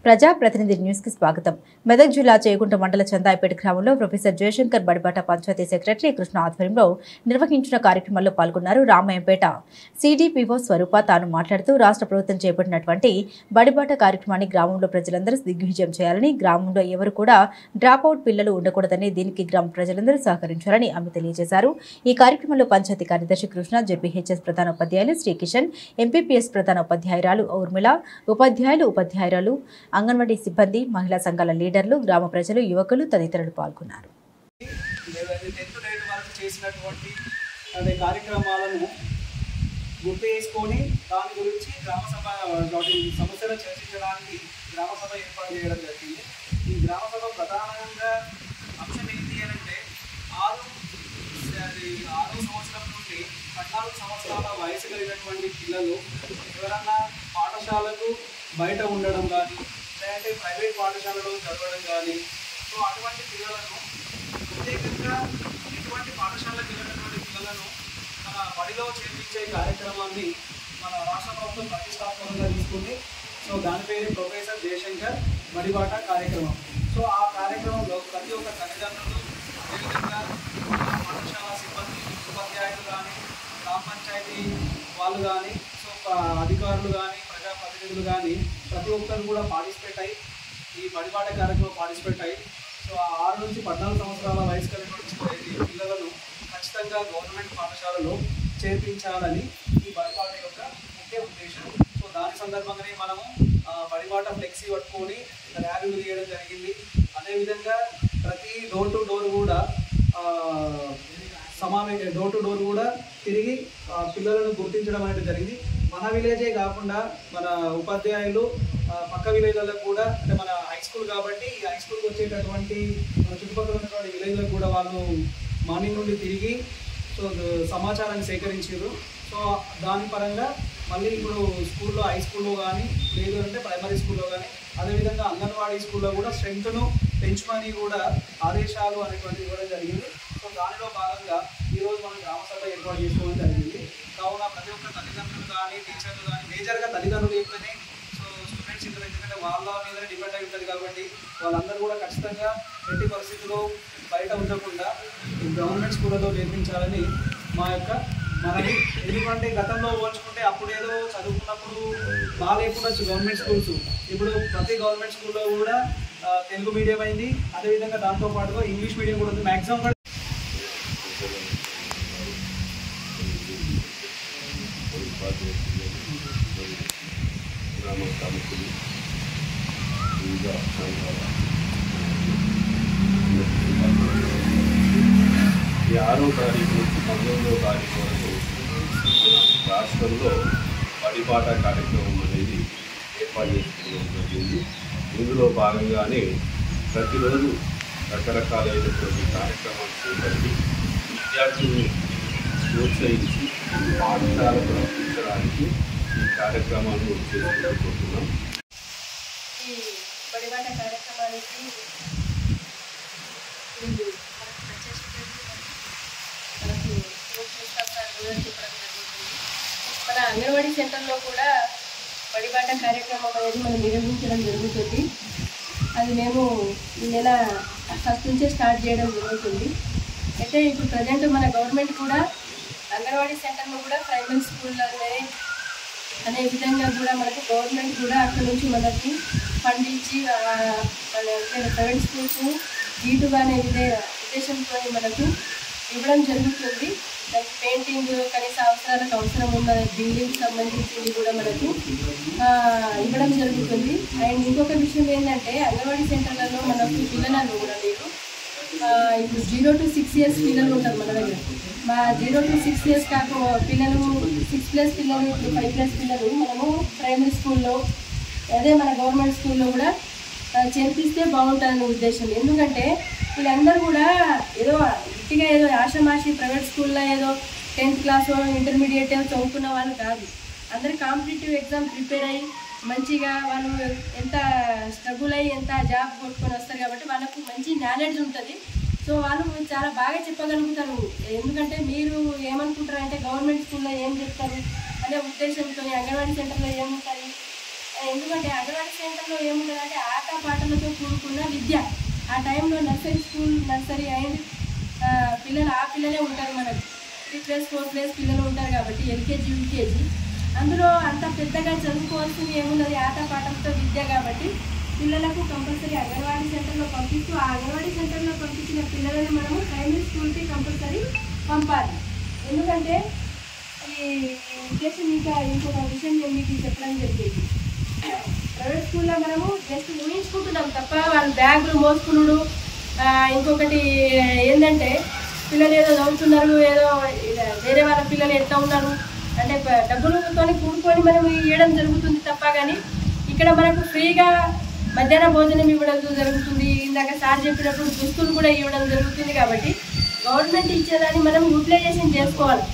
ప్రజాప్రతినిధి న్యూస్ కి స్వాగతం. మెదక్ జిల్లా చేగుంట మండల చందాయిపేట గ్రామంలో ప్రొఫెసర్ జయశంకర్ బడిబాట పంచాయతీ సెక్రటరీ కృష్ణ ఆధ్వర్యంలో నిర్వహించిన కార్యక్రమంలో పాల్గొన్నారు. రామాయంపేట సిడిపిఓ స్వరూప తాను మాట్లాడుతూ రాష్ట్ర ప్రభుత్వం చేపట్టినటువంటి బడిబాట కార్యక్రమాన్ని గ్రామంలో ప్రజలందరూ దిగ్విజయం చేయాలని, గ్రామంలో ఎవరు కూడా డ్రాప్ అవుట్ పిల్లలు ఉండకూడదని, దీనికి గ్రామ ప్రజలందరూ సహకరించాలని ఆమె తెలియజేశారు. ఈ కార్యక్రమంలో పంచాయతీ కార్యదర్శి కృష్ణ, జెడ్పీహెచ్ఎస్ ప్రధాన ఉపాధ్యాయులు శ్రీకిషన్, ఎంపీపీఎస్ ప్రధాన ఉపాధ్యాయురాలు ఊర్మిళ, ఉపాధ్యాయులు అంగన్వాడీ సిబ్బంది, మహిళా సంఘాల లీడర్లు, గ్రామ ప్రజలు, యువకులు తదితరులు పాల్గొన్నారు. కార్యక్రమాలను గుర్తు చేసుకొని దాని గురించి గ్రామ సభ సమస్యలు చర్చించడానికి గ్రామ సభ ఏర్పాటు చేయడం జరిగింది. ఈ గ్రామ సభ ప్రధానంగా అంశం ఏంటి అంటే 6 సంవత్సరం నుండి 14 సంవత్సరాల వయసు కలిగినటువంటి పిల్లలు ఎవరన్నా పాఠశాలకు బయట ఉండడం కానీ, లేదంటే ప్రైవేట్ పాఠశాలలో చదవడం కానీ, సో అటువంటి పిల్లలను ప్రత్యేకంగా ఎటువంటి పాఠశాలకు వెళ్ళినటువంటి పిల్లలను మన బడిలో చేర్పించే కార్యక్రమాన్ని మన రాష్ట్ర ప్రభుత్వం ప్రతిష్టాత్మకంగా తీసుకుంది. సో దాని పేరు ప్రొఫెసర్ జయశంకర్ బడిబాట కార్యక్రమం. సో ఆ కార్యక్రమంలో ప్రతి ఒక్క తల్లిదండ్రులు, అదేవిధంగా పాఠశాల సిబ్బంది, ఉపాధ్యాయులు కానీ, గ్రామ పంచాయతీ వాళ్ళు కానీ, సో అధికారులు కానీ, ప్రజాప్రతినిధులు కానీ ప్రతి ఒక్కరు కూడా పార్టిసిపేట్ అయ్యి ఈ బడిబాట కార్యక్రమం పార్టిసిపేట్ అయ్యి సో 6 నుంచి 14 సంవత్సరాల వయసు కలిగిన పిల్లలను ఖచ్చితంగా గవర్నమెంట్ పాఠశాలలో చేర్పించాలని ఈ బడిబాట యొక్క ముఖ్య ఉద్దేశం. సో దాని సందర్భంగానే మనము బడిబాట ఫ్లెక్సీ పట్టుకొని ర్యాలీలు తీయడం జరిగింది. అదేవిధంగా ప్రతి డోర్ టు డోర్ కూడా డోర్ టు డోర్ కూడా తిరిగి పిల్లలను గుర్తించడం అనేది జరిగింది. మన విలేజే కాకుండా మన ఉపాధ్యాయులు పక్క విలేజ్లకు కూడా, అంటే మన హై స్కూల్ కాబట్టి ఈ హై స్కూల్కి వచ్చేటటువంటి చుట్టుపక్కల ఉన్నటువంటి విలేజ్లకు కూడా వాళ్ళు మార్నింగ్ నుండి తిరిగి సో సమాచారాన్ని సేకరించారు. సో దాని పరంగా మళ్ళీ ఇప్పుడు స్కూల్లో, హై స్కూల్లో కానీ, లేదు అంటే ప్రైమరీ స్కూల్లో కానీ, అదేవిధంగా అంగన్వాడీ స్కూల్లో కూడా స్ట్రెంగ్త్ను పెంచుమని కూడా ఆదేశాలు అనేటువంటివి ఇవ్వడం జరిగింది. సో దానిలో భాగంగా ఈరోజు మనం గ్రామ సభ ఏర్పాటు చేసుకోవడం జరిగింది. కావున ప్రతి ఒక్క తల్లిదండ్రులు కానీ, టీచర్లు కానీ, మేజర్గా తల్లిదండ్రులు చెప్తేనే సో స్టూడెంట్స్ ఇంటర్, ఎందుకంటే వాళ్ళ మీద డిపెండ్ అయి ఉంటుంది కాబట్టి వాళ్ళందరూ కూడా ఖచ్చితంగా ఎట్టి పరిస్థితుల్లో బయట ఉంచకుండా గవర్నమెంట్ స్కూళ్ళలో చేర్పించాలని మా యొక్క మనది. ఎందుకంటే గతంలో పోల్చుకుంటే అప్పుడేదో చదువుకున్నప్పుడు బాగా లేకుండా గవర్నమెంట్ స్కూల్స్, ఇప్పుడు ప్రతి గవర్నమెంట్ స్కూల్లో కూడా తెలుగు మీడియం అయింది. అదేవిధంగా దాంతోపాటుగా ఇంగ్లీష్ మీడియం కూడా ఉంది. మ్యాక్సిమం కూడా గ్రామ స్థానికులు, వివిధ సంఘాల ఈ 6వ తారీఖు నుంచి 19వ తారీఖు వరకు మన రాష్ట్రంలో బడిబాట కార్యక్రమం అనేది ఏర్పాటు చేసుకోవడం జరిగింది. ఇందులో భాగంగానే ప్రతిరోజు రకరకాలైనటువంటి కార్యక్రమాలు చేపట్టి విద్యార్థులను ప్రోత్సహించి పాఠశాలకు రప్పించడానికి ఈ కార్యక్రమాలను చేసుకుంటున్నాం. ఈ బడిబాట కార్యక్రమానికి మన అంగన్వాడీ సెంటర్లో కూడా బడిబాట కార్యక్రమం అనేది మనం నిర్వహించడం జరుగుతుంది. అది మేము ఈ నెల ఫస్ట్ నుంచే స్టార్ట్ చేయడం జరుగుతుంది. అయితే ఇప్పుడు ప్రజెంట్ మన గవర్నమెంట్ కూడా అంగన్వాడీ సెంటర్లో కూడా ప్రైమరీ స్కూల్లో అనే విధంగా కూడా మనకు గవర్నమెంట్ కూడా అక్కడ నుంచి మనకి ఫండ్ ఇచ్చి ప్రైవేట్ స్కూల్స్ జీటుగానే ఉద్దేశంతో మనకు ఇవ్వడం జరుగుతుంది. దానికి పెయింటింగ్ కనీస అవసరాలకు అవసరం ఉన్న బిల్డింగ్ సంబంధించింది కూడా మనకు ఇవ్వడం జరుగుతుంది. అండ్ ఇంకొక విషయం ఏంటంటే అంగన్వాడీ సెంటర్లలో మనకు పిల్లలను కూడా లేదు. ఇప్పుడు 0 to 6 years పిల్లలు ఉంటారు మన దగ్గర. మా 0 to 6 years పిల్లలు 6+ పిల్లలు, ఇప్పుడు 5+ పిల్లలు మనము ప్రైమరీ స్కూల్లో, అదే మన గవర్నమెంట్ స్కూల్లో కూడా చేర్పిస్తే బాగుంటుందనే ఉద్దేశం. ఎందుకంటే వీళ్ళందరూ కూడా ఏదో గట్టిగా ఏదో ఆషామాషి ప్రైవేట్ స్కూల్లో ఏదో 10th క్లాస్ ఇంటర్మీడియట్ చదువుకున్న వాళ్ళు కాదు. అందరు కాంపిటేటివ్ ఎగ్జామ్ ప్రిపేర్ అయ్యి మంచిగా వాళ్ళు ఎంత స్ట్రగుల్ అయ్యి ఎంత జాబ్ కొట్టుకొని వస్తారు కాబట్టి వాళ్ళకు మంచి నాలెడ్జ్ ఉంటుంది. సో వాళ్ళు చాలా బాగా చెప్పగలుగుతారు. ఎందుకంటే మీరు ఏమనుకుంటారంటే గవర్నమెంట్ స్కూల్లో ఏం చెప్తారు అనే ఉద్దేశంతో అంగన్వాడీ సెంటర్లో ఏముంటుంది ఎందుకంటే అంగన్వాడీ సెంటర్లో ఏముంటుందంటే ఆట పాటలతో కూడుకున్న విద్య. ఆ టైంలో నర్సరీ స్కూల్, నర్సరీ అండ్ పిల్లలే ఉంటారు. మనకు 3+, 4+ పిల్లలు ఉంటారు కాబట్టి ఎల్కేజీ, యూకేజీ. అందులో అంత పెద్దగా చదువుకోవాల్సింది ఏమున్నది, ఆట పాటలతో విద్య కాబట్టి పిల్లలకు కంపల్సరీ అంగన్వాడీ సెంటర్లో పంపిస్తూ ఆ అంగన్వాడీ సెంటర్లో పంపించిన పిల్లలని మనము ప్రైమరీ స్కూల్కి కంపల్సరీ పంపాలి. ఎందుకంటే ఈ ఉద్దేశం ఇంకా ఇంకొక విషయం నేను మీకు చెప్పడం జరిగింది. ప్రైవేట్ స్కూల్లో మనము జస్ట్ ఊహించుకుంటున్నాం తప్ప వాళ్ళు బ్యాగులు మోసుకున్నాడు. ఇంకొకటి ఏంటంటే పిల్లలు ఏదో చదువుతున్నారు, ఏదో వేరే వాళ్ళ పిల్లలు ఎట్లా ఉన్నారు అంటే డబ్బులతో కూడుకొని మనం ఇవ్వడం జరుగుతుంది తప్ప. కానీ ఇక్కడ మనకు ఫ్రీగా మధ్యాహ్న భోజనం ఇవ్వడం జరుగుతుంది. ఇందాక సార్ చెప్పినప్పుడు దుస్తులు కూడా ఇవ్వడం జరుగుతుంది. కాబట్టి గవర్నమెంట్ ఇచ్చేదాన్ని మనం యూటిలైజేషన్ చేసుకోవాలి.